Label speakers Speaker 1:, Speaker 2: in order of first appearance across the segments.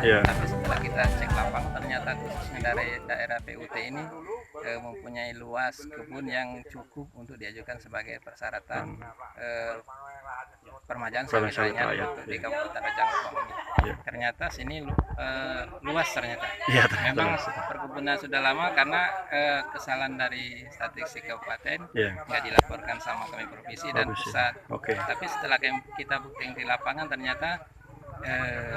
Speaker 1: Tapi setelah kita cek lapangan ternyata khususnya dari daerah PUT ini mempunyai luas kebun yang cukup untuk diajukan sebagai persyaratan permajaan sawit rakyat untuk di Kabupaten Rajang Lebong ini. Ternyata sini luas ternyata. Memang perkebunan sudah lama karena kesalahan dari statistik kabupaten nggak dilaporkan sama kami provinsi dan pusat. Tapi setelah kita buktiin di lapangan ternyata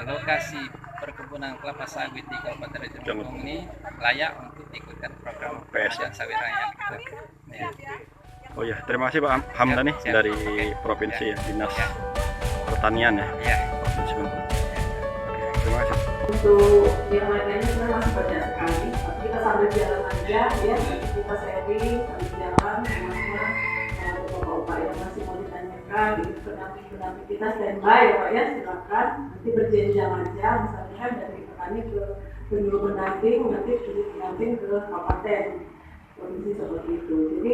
Speaker 1: lokasi perkebunan kelapa sawit di Kabupaten Rajang Lebong ini layak untuk ikutkan program permajaan sawit rakyat.
Speaker 2: Oh ya, terima kasih Pak Hamdani dari Provinsi ya, Dinas Pertanian ya. Provinsi Bengkulu. Terima kasih.
Speaker 3: Untuk yang lainnya sebenarnya masih banyak sekali. Tapi kita sambil jalan aja ya, kita sharing sambil jalan semua beberapa upaya yang masih mau ditanyakan. Pendamping kita standby ya Pak ya, silakan. Nanti berjenjang aja, misalnya dari petani ke penyuluh pendamping, nanti pendamping ke kabupaten, kondisi seperti itu. Jadi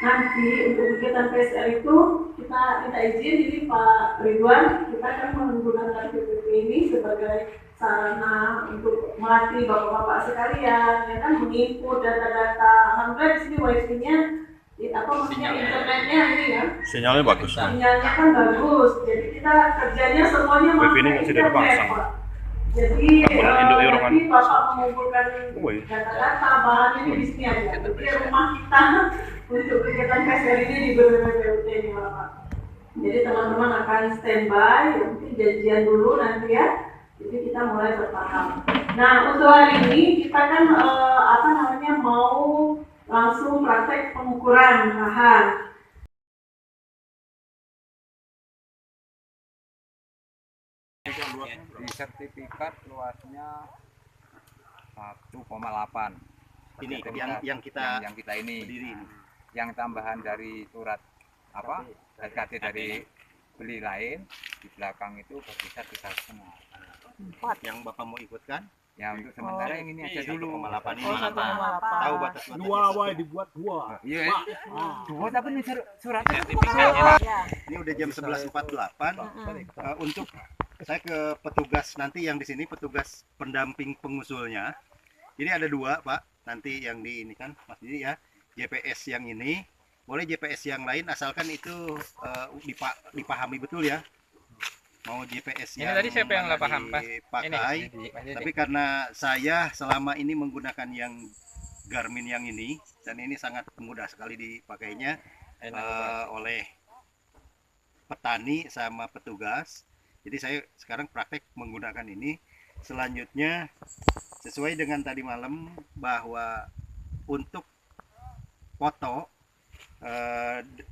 Speaker 3: nanti untuk kegiatan PSR itu kita minta izin ini Pak Ridwan, kita akan menggunakan PPP ini sebagai sarana untuk melatih bapak-bapak sekalian, ya kan, menginput data-data. Alhamdulillah di sini wifi-nya internetnya ini ya.
Speaker 2: Sinyalnya bagus.
Speaker 3: Sinyalnya kan bagus, jadi kita kerjanya semuanya
Speaker 2: pakai internet, Pak.
Speaker 3: Jadi nanti Bapak mengumpulkan data-data bahan ini di sini aja. Jadi rumah kita untuk kegiatan PSR ini di BPPT ini Bapak. Jadi teman-teman akan standby, mungkin janjian dulu nanti ya. Jadi kita mulai bertahap. Nah untuk hari ini kita kan mau langsung praktek pengukuran lahan.
Speaker 4: Di sertifikat luasnya 1,8.
Speaker 5: Ini yang kita
Speaker 4: ini
Speaker 5: berdiri ini.
Speaker 4: Yang tambahan dari surat SKT dari beli lain di belakang itu berkisar 3,5.
Speaker 5: Yang Bapak mau ikutkan?
Speaker 4: Ya untuk sementara yang ini aja dulu.
Speaker 5: 1,8 ini. Tahu batas
Speaker 6: dibuat 2.
Speaker 4: Iya. Dua tapi ini suratnya.
Speaker 5: Ini udah jam 11.48. Untuk saya ke petugas nanti yang di sini, petugas pendamping pengusulnya. Jadi ada 2 Pak, nanti yang di ini kan Mas Didi ya, JPS yang ini, boleh JPS yang lain asalkan itu dipahami betul ya. Mau JPS yang
Speaker 1: tadi siapa yang nggak paham, Pak?
Speaker 5: Dipakai, tapi karena saya selama ini menggunakan yang Garmin yang ini, dan ini sangat mudah sekali dipakainya oleh petani sama petugas. Jadi saya sekarang praktek menggunakan ini. Selanjutnya sesuai dengan tadi malam bahwa untuk foto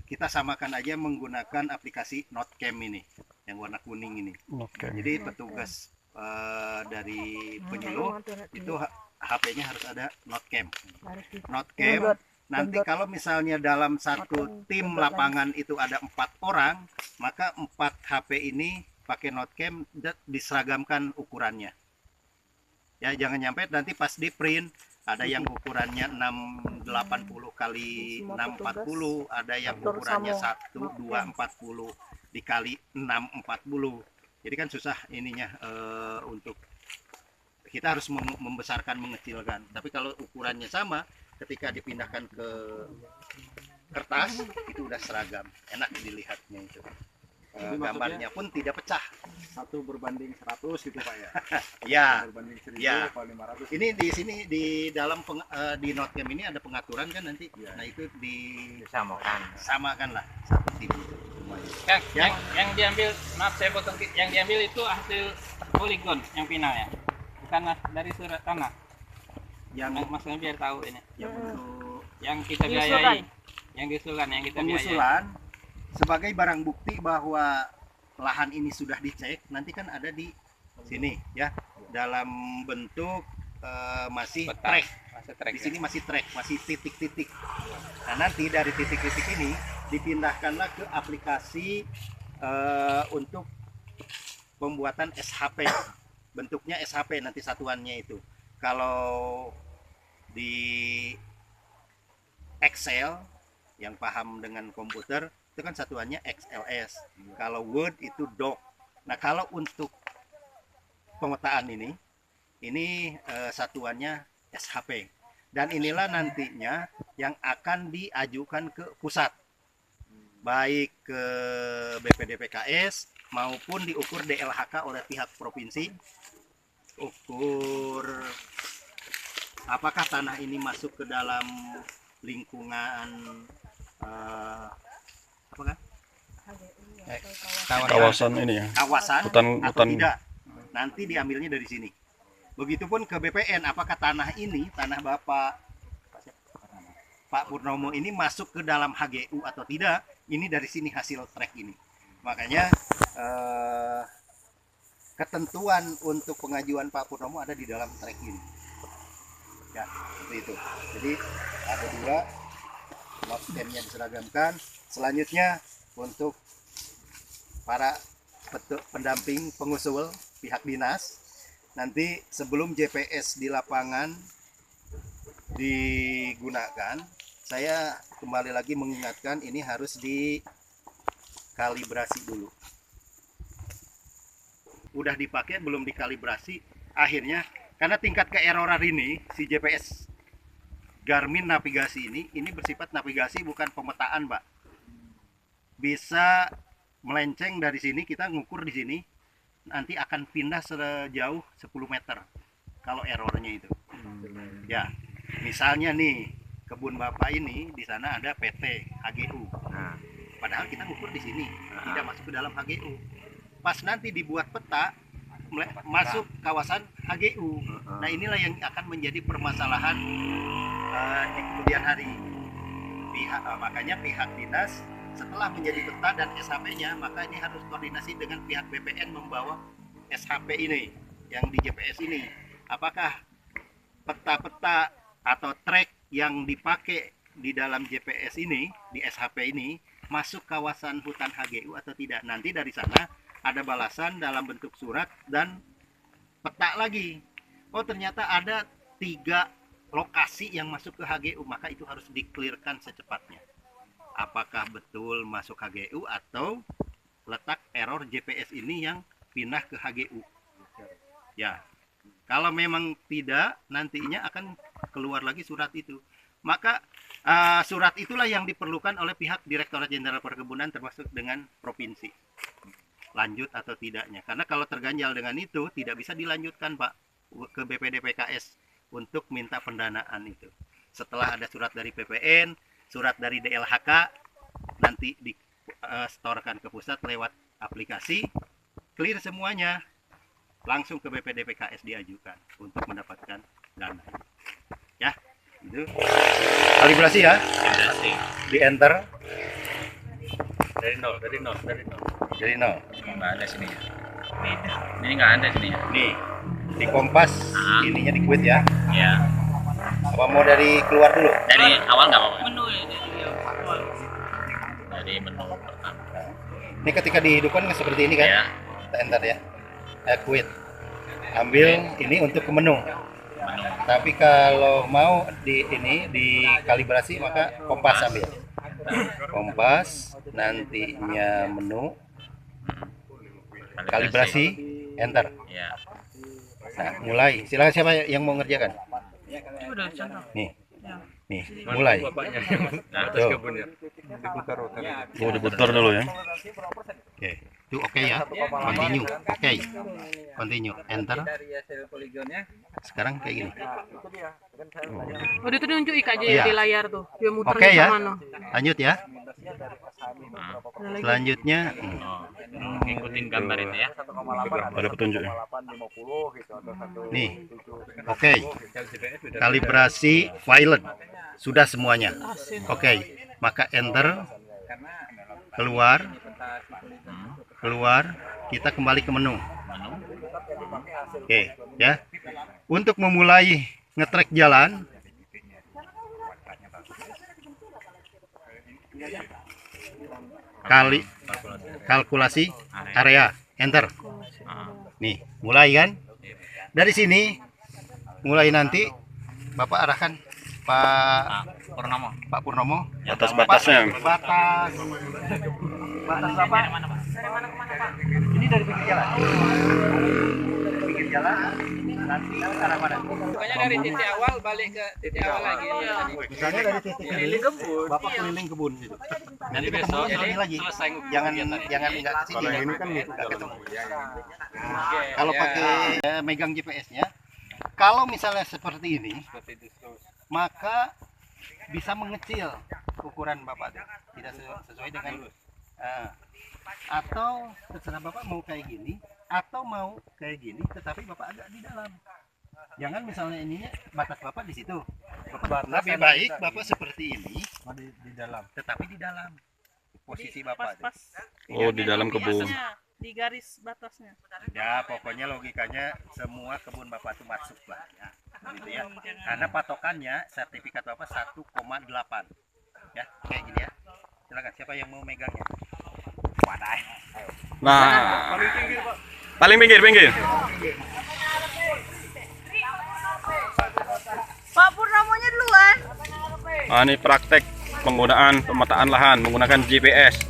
Speaker 5: kita samakan aja menggunakan aplikasi Notcam ini yang warna kuning ini. Jadi petugas dari penyuluh itu HP-nya harus ada Notcam. Nanti kalau misalnya dalam satu tim lapangan itu ada 4 orang, maka 4 HP ini pakai Notcam diseragamkan ukurannya. Ya jangan nyampe nanti pas di print ada yang ukurannya 680 kali 640, ada yang ukurannya 1240 dikali 640. Jadi kan susah ininya untuk kita harus membesarkan mengecilkan. Tapi kalau ukurannya sama, ketika dipindahkan ke kertas itu udah seragam, enak dilihatnya itu. Gambarnya pun tidak pecah.
Speaker 6: 1 berbanding 100 gitu Pak ya.
Speaker 5: Ya.
Speaker 6: Berbanding 1000
Speaker 5: Ya.
Speaker 6: atau 500.
Speaker 5: Ini di sini di dalam di Notcam ini ada pengaturan kan nanti. Ya. Nah itu disamakan lah satu tim.
Speaker 1: Yang diambil, maaf saya potong, yang diambil itu hasil poligon yang final ya, bukan dari surat tanah. Yang maksudnya biar tahu ini. Yang kita biayai, yang diusulkan, yang kita
Speaker 5: pengusulan sebagai barang bukti bahwa lahan ini sudah dicek. Nanti kan ada di sini ya dalam bentuk masih track. Di sini masih track, masih titik-titik. Nah nanti dari titik-titik ini dipindahkanlah ke aplikasi untuk pembuatan SHP. Bentuknya SHP nanti satuannya itu. Kalau di Excel yang paham dengan komputer itu kan satuannya XLS. Kalau Word itu doc. Nah kalau untuk pemetaan ini satuannya SHP, dan inilah nantinya yang akan diajukan ke pusat, baik ke BPDPKS maupun diukur DLHK oleh pihak provinsi, ukur apakah tanah ini masuk ke dalam lingkungan
Speaker 2: Kawasan ini ya.
Speaker 5: kawasan
Speaker 2: Hutan-
Speaker 5: atau
Speaker 2: hutan.
Speaker 5: tidak. Nanti diambilnya dari sini. Begitupun ke BPN, apakah tanah ini, tanah Bapak Pak Purnomo ini masuk ke dalam HGU atau tidak? Ini dari sini hasil trek ini. Makanya ketentuan untuk pengajuan Pak Purnomo ada di dalam trek ini. Ya, seperti itu. Jadi ada 2 note-nya diseragamkan. Selanjutnya untuk para pendamping pengusul pihak dinas, nanti sebelum JPS di lapangan digunakan, saya kembali lagi mengingatkan ini harus dikalibrasi dulu. Udah dipakai belum dikalibrasi, akhirnya karena tingkat keeroran ini si JPS Garmin navigasi ini bersifat navigasi bukan pemetaan, Pak. Bisa melenceng dari sini, kita ngukur di sini, nanti akan pindah sejauh 10 meter kalau errornya itu. Ya, misalnya nih kebun Bapak ini di sana ada PT HGU. Padahal kita ngukur di sini, tidak masuk ke dalam HGU. Pas nanti dibuat peta masuk kawasan HGU. Nah, inilah yang akan menjadi permasalahan di kemudian hari. Makanya pihak dinas setelah menjadi peta dan SHP-nya, maka ini harus koordinasi dengan pihak BPN membawa SHP ini yang di JPS ini. Apakah peta-peta atau trek yang dipakai di dalam JPS ini, di SHP ini, masuk kawasan hutan HGU atau tidak? Nanti dari sana ada balasan dalam bentuk surat dan peta lagi. Oh, ternyata ada 3 lokasi yang masuk ke HGU, maka itu harus di-clearkan secepatnya. Apakah betul masuk HGU atau letak error JPS ini yang pindah ke HGU. Ya, kalau memang tidak, nantinya akan keluar lagi surat itu. Maka surat itulah yang diperlukan oleh pihak Direktorat Jenderal Perkebunan termasuk dengan provinsi. Lanjut atau tidaknya. Karena kalau terganjal dengan itu, tidak bisa dilanjutkan, Pak, ke BPDPKS untuk minta pendanaan itu. Setelah ada surat dari PPN, surat dari DLHK, nanti disetorkan ke pusat lewat aplikasi, clear semuanya, langsung ke BPDPKS diajukan untuk mendapatkan dana. Ya, itu kalibrasi ya, di enter
Speaker 1: Dari nol.
Speaker 5: Nggak
Speaker 1: ada sini ya. Ini nggak ada sini ya.
Speaker 5: nih di kompas, ininya di quit ya.
Speaker 1: Ya.
Speaker 5: Apa mau dari keluar dulu?
Speaker 1: Dari awal nggak apa-apa. Dari menu pertama.
Speaker 5: Ini ketika dihidupkan seperti ini kan?
Speaker 1: Ya.
Speaker 5: Kita enter ya. Quit. Ambil ini untuk ke menu. Tapi kalau mau dikalibrasi maka kompas ambil. Kompas, nantinya menu, kalibrasi, enter.
Speaker 1: Ya.
Speaker 5: Nah, mulai. Silakan siapa yang mau ngerjakan? Nih. Nih, mulai. Tuh.
Speaker 2: Oh, diputar dulu ya.
Speaker 5: Oke. Itu oke ya. Continue. Oke. Continue. Enter.
Speaker 4: Dari hasil poligonnya
Speaker 5: Sekarang kayak gini.
Speaker 7: Oh, itu nunjukin aja
Speaker 5: Iya.
Speaker 7: di layar tuh. Dia muter
Speaker 5: Oke ya.
Speaker 7: mana.
Speaker 5: Lanjut ya.
Speaker 7: Ada lagi.
Speaker 5: Selanjutnya
Speaker 1: Ngikutin gambar itu ya.
Speaker 2: Ada petunjuknya.
Speaker 5: nih. Oke. Kalibrasi violet. Sudah semuanya. Oke. Maka enter. Keluar. Kita kembali ke menu. Oke, ya. Untuk memulai ngetrek jalan, kalkulasi area, enter. Nih, mulai kan? Dari sini mulai nanti Bapak arahkan Pak Purnomo.
Speaker 2: Batas-batasnya.
Speaker 5: Batas apa? Ini dari pinggir jalan. Pinggir jalan nanti arah mana?
Speaker 1: Pokoknya dari titik awal balik ke titik awal lagi.
Speaker 5: Misalnya dari titik keliling kebun, bapak keliling kebun gitu.
Speaker 1: Nanti besok
Speaker 5: Jadi lagi,
Speaker 1: selesai
Speaker 5: jangan nggak ke sini. Kalau ini kan nggak ketemu. Kalau pakai megang GPS-nya, kalau misalnya seperti ini, maka bisa mengecil ukuran bapak, tidak sesuai dengan. Atau terserah bapak mau kayak gini atau mau kayak gini, tetapi bapak agak di dalam. Jangan misalnya ininya batas bapak di situ. Bapak lebih baik bapak seperti ini di dalam, tetapi di dalam posisi bapak.
Speaker 2: Oh, di dalam kebun.
Speaker 7: Di garis batasnya.
Speaker 5: Ya, pokoknya logikanya semua kebun bapak itu masuk lah ya. Gitu ya. Karena patokannya sertifikat bapak 1,8. Ya, kayak gini ya. Silakan, siapa yang mau megangnya? Wadah.
Speaker 2: Nah, paling pinggir.
Speaker 7: Pak Purnomonya duluan.
Speaker 2: Ah, ini praktek penggunaan pemetaan lahan menggunakan GPS.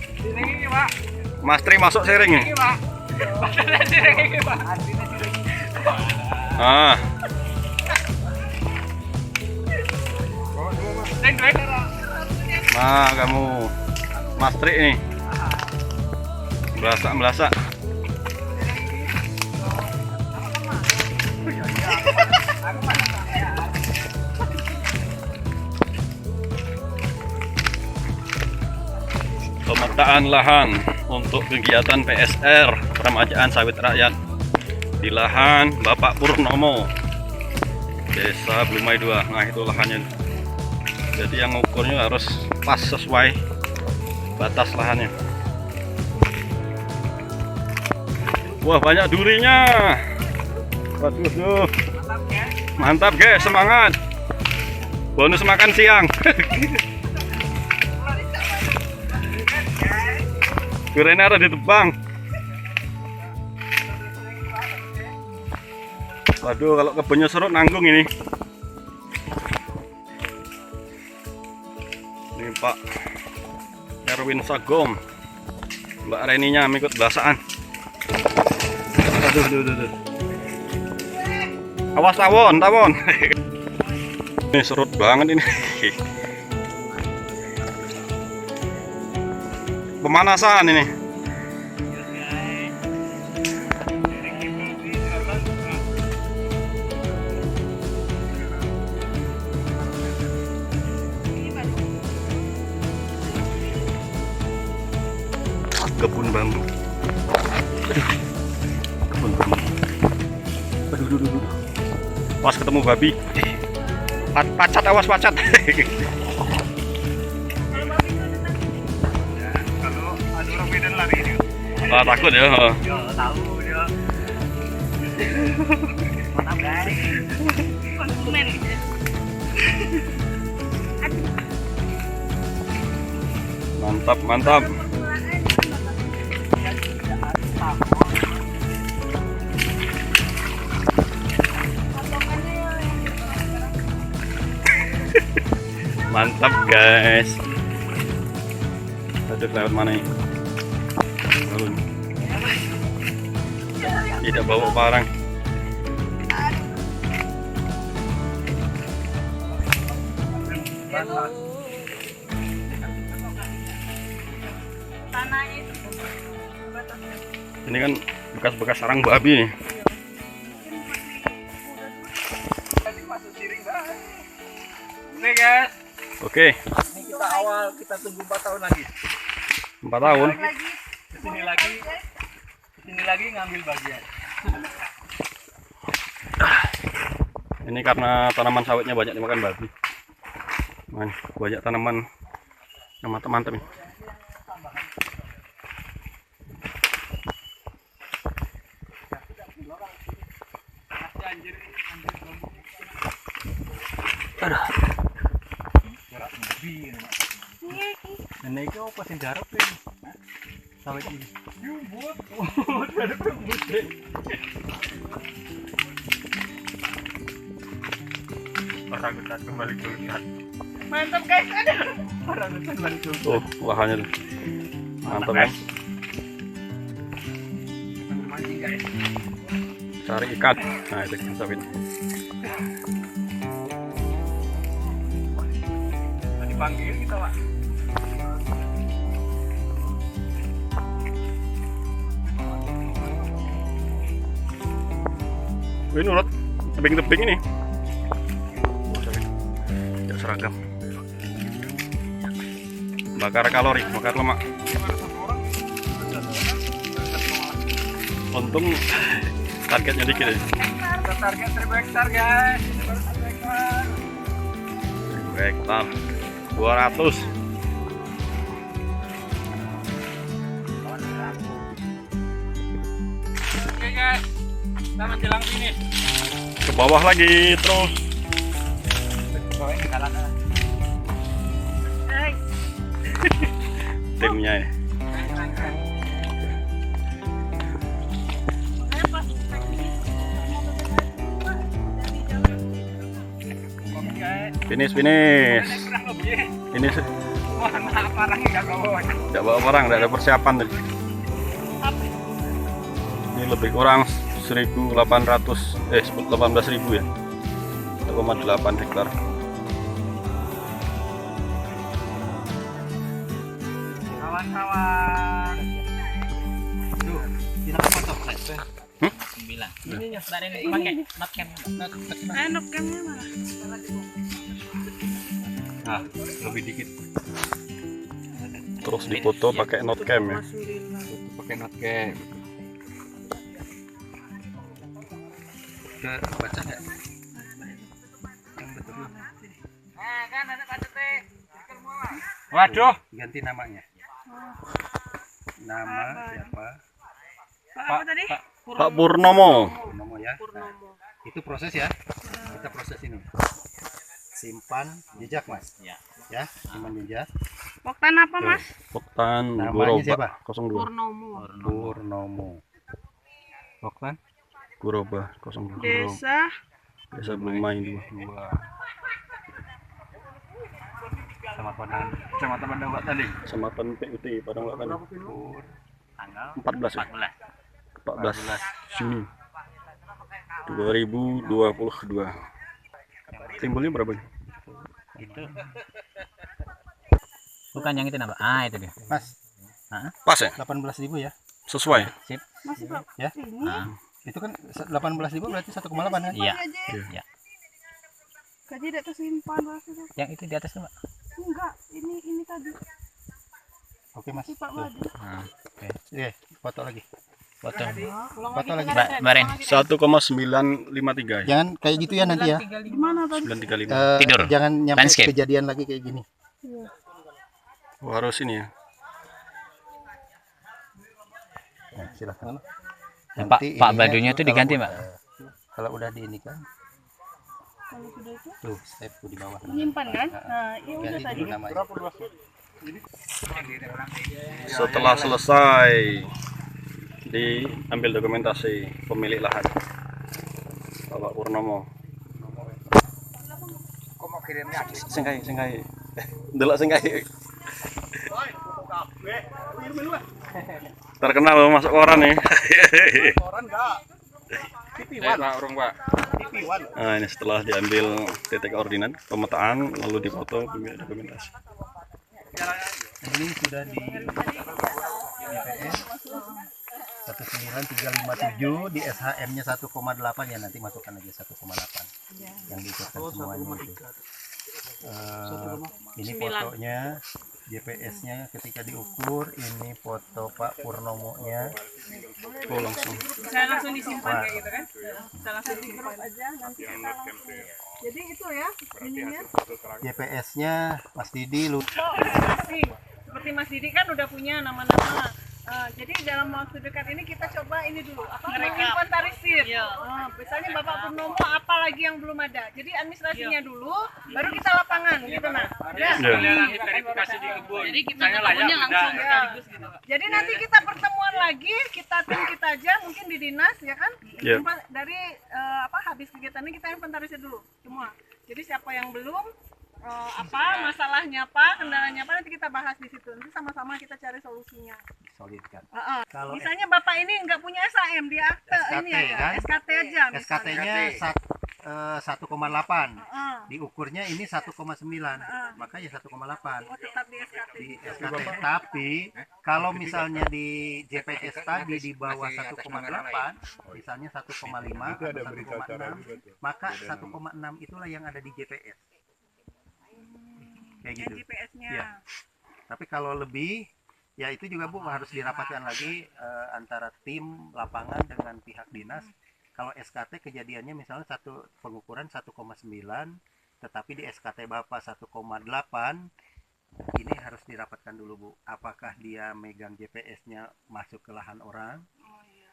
Speaker 2: Mas Tri masuk sharing nih. Ah. Nah, kamu Mas Tri nih. Melasak. Pemetaan lahan untuk kegiatan PSR Peremajaan Sawit Rakyat di lahan Bapak Purnomo, Desa Blumai 2. Nah, itu lahannya. Jadi yang ukurnya harus pas sesuai batas lahannya. Wah, banyak durinya. Waduh. Mantap guys, semangat. Bonus makan siang. Duriannya ada ditebang. Waduh, kalau kebunnya serut nanggung ini. Ini Pak Erwin Sagom, Mbak Reninya mengikut belasaan. Aduh. Awas tawon. Ini serut banget ini. Pemanasan ini. Kebun bambu. Kebun bambu. Aduh. Pas ketemu babi. Pacat, awas pacat.
Speaker 5: Kalau ada orang Medan lari dia.
Speaker 2: Ah, takut ya.
Speaker 5: Tahu dia. Mantap guys.
Speaker 7: Konsumen gitu.
Speaker 2: Mantap. Mantap guys. Aduh, lewat mana ini? Tidak bawa barang. Ini kan bekas-bekas sarang babi nih.
Speaker 4: Oke guys,
Speaker 2: Oke,
Speaker 4: ini kita awal, kita tunggu 4 tahun lagi.
Speaker 2: 4 tahun.
Speaker 4: Kesini lagi ngambil bagian.
Speaker 2: Ini karena tanaman sawitnya banyak dimakan babi. Banyak tanaman yang mantap-mantap ini.
Speaker 5: Nenek itu apa sih garap ini? Sawit ini. Orang-orang kembali ke hutan.
Speaker 7: Mantap guys, ada.
Speaker 5: Orang-orang kembali ke hutan.
Speaker 2: Tuh, lahannya tuh. Mantap kan? cari ikan. Nah itu kita sawit.
Speaker 6: Dipanggil kita, Pak.
Speaker 2: Ini nurut tebing-tebing ini. Ya seragam. Bakar kalori, bakar lemak. Untung targetnya dikit ya.
Speaker 4: Target 1000 hektar guys.
Speaker 2: 1000 hektar 200.
Speaker 1: Oke guys, kita menjelang finish.
Speaker 2: Ke bawah lagi terus.
Speaker 7: Hai.
Speaker 2: Timnya ini.
Speaker 7: Saya pas
Speaker 2: Finish. Finish.
Speaker 4: Mohon maaf barangnya nggak bawa.
Speaker 2: Tidak bawa barang, tidak ada persiapan tadi. Ini lebih kurang 18.000 ya. 1,8 hektar.
Speaker 4: Kawan-kawan. Tuh, kita foto flash.
Speaker 1: 9. Ininya sudah ada yang pakai notcam.
Speaker 7: nopcamnya mana?
Speaker 4: Nah, lebih dikit.
Speaker 2: Terus dipoto pakai notcam ya.
Speaker 4: Pakai notcam.
Speaker 5: Ke baca nggak? Yang betul.
Speaker 1: Kan ada KTP.
Speaker 4: Waduh,
Speaker 5: Ganti namanya. Nama siapa?
Speaker 7: Pak apa tadi?
Speaker 2: Pak Purnomo.
Speaker 5: Purnomo ya. Nah,
Speaker 7: Purnomo.
Speaker 5: itu proses ya. Kita proses ini. Simpan jejak Mas. Ya, simpan jejak.
Speaker 7: Poktan apa Mas?
Speaker 2: Poktan
Speaker 5: Namanya siapa?
Speaker 2: Guroba 02.
Speaker 7: Purnomo.
Speaker 5: Purnomo.
Speaker 4: Poktan.
Speaker 2: Guroba 02.
Speaker 7: Desa
Speaker 2: Desa Blumai 2.
Speaker 4: Sama teman Mbak tadi.
Speaker 2: Kecamatan PUT Padang Lakani.
Speaker 1: Tanggal
Speaker 2: 14 ya?
Speaker 1: 14.
Speaker 2: 14 Juni 2022. Timbulnya berapa nih?
Speaker 1: Itu. Bukan yang itu nambah. Itu dia.
Speaker 5: Mas,
Speaker 2: Pas ya?
Speaker 5: 18.000 ya.
Speaker 2: Sesuai.
Speaker 7: masih Pak.
Speaker 5: Ya.
Speaker 7: Ini
Speaker 5: Itu kan 18.000 berarti 1,8 kan?
Speaker 1: Iya.
Speaker 7: gaji.
Speaker 1: Iya.
Speaker 7: Gaji tidak tersimpan Mas itu.
Speaker 1: Yang itu di atas Mbak.
Speaker 7: Enggak, ini tadi
Speaker 5: Oke Mas.
Speaker 7: si Pak
Speaker 5: Tuh.
Speaker 7: Madu.
Speaker 5: Oke, foto lagi.
Speaker 1: Foto.
Speaker 5: Foto lagi.
Speaker 1: Barin.
Speaker 2: 1,953 ya.
Speaker 5: Jangan kayak gitu ya nanti ya.
Speaker 7: Gimana tadi?
Speaker 2: 935.
Speaker 1: Tidur.
Speaker 5: Jangan nyampe
Speaker 1: Landscape.
Speaker 5: kejadian lagi kayak gini.
Speaker 2: Oh, harus ini ya.
Speaker 5: Nah, silakan.
Speaker 1: Pak
Speaker 5: ininya
Speaker 1: Badunya itu
Speaker 5: kalau
Speaker 1: diganti
Speaker 5: udah-
Speaker 1: Mbak.
Speaker 5: Kalau udah di ini kan,
Speaker 7: Kalau sudah itu
Speaker 5: tuh step tuh di bawah.
Speaker 7: menyimpan kan? Nah, ini udah
Speaker 5: Ganti
Speaker 7: tadi.
Speaker 5: dulu namanya.
Speaker 2: Setelah selesai diambil dokumentasi pemilik lahan Bapak Purnomo.
Speaker 4: Kok mau kirimnya?
Speaker 2: Singkai. Delok singkai. Terkenal loh masuk koran nih.
Speaker 6: Koran enggak?
Speaker 2: Nah, ini setelah diambil titik koordinat pemetaan lalu dipoto pemilik dokumentasi.
Speaker 5: Ini sudah di DPS 19357, di SHM-nya 1,8 ya, nanti masukkan aja 1,8 yang diikutkan semuanya itu. Ini fotonya, GPS-nya ketika diukur, ini foto Pak Purnomo-nya.
Speaker 2: Oh, langsung.
Speaker 7: Saya langsung disimpan kayak gitu kan? Saya langsung di crop aja nanti kita langsung. Jadi itu ya ininya.
Speaker 5: GPS-nya Mas Didi lu.
Speaker 7: Masih seperti Mas Didi kan udah punya nama-nama. Jadi dalam waktu dekat ini kita coba ini dulu apa menginventarisir. Misalnya Bapak Purnomo apa lagi yang belum ada. Jadi administrasinya dulu, baru kita lapangan gitu nah. Ya.
Speaker 1: Verifikasi di kebun.
Speaker 7: Jadi kita ketemunya langsung sekaligus gitu. Jadi nanti kita pertemuan lagi, tim kita aja mungkin di dinas ya kan.
Speaker 2: Iya.
Speaker 7: Dari habis kegiatan ini kita inventarisir dulu semua. Jadi siapa yang belum masalahnya apa, kendalanya apa, nanti kita bahas di situ. Nanti sama-sama kita cari solusinya.
Speaker 5: Solidkan.
Speaker 7: Kalau misalnya Bapak ini nggak punya SAM, dia akte
Speaker 5: SKT,
Speaker 7: ini ya,
Speaker 5: kan?
Speaker 7: SKT aja.
Speaker 5: SKT-nya 1,8. Diukurnya ini 1,9. Maka ya 1,8.
Speaker 7: Oh, tetap di SKT.
Speaker 5: Di SKT. Tapi kalau misalnya di JPS tadi di bawah 1,8, misalnya 1,5 atau 1,6, maka 1,6 itulah yang ada di JPS. Kayak gitu.
Speaker 7: GPS-nya.
Speaker 5: Ya. Tapi kalau lebih, ya itu juga Bu harus dirapatkan lagi antara tim lapangan dengan pihak dinas. Kalau SKT kejadiannya misalnya pengukuran 1,9, tetapi di SKT Bapak 1,8, ini harus dirapatkan dulu Bu. Apakah dia megang GPS-nya masuk ke lahan orang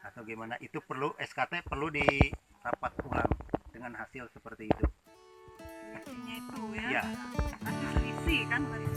Speaker 5: atau gimana? Itu perlu SKT perlu dirapat ulang dengan hasil seperti itu.
Speaker 7: Hasilnya itu ya.
Speaker 5: Ya.
Speaker 7: Hasil selisih kan tadi.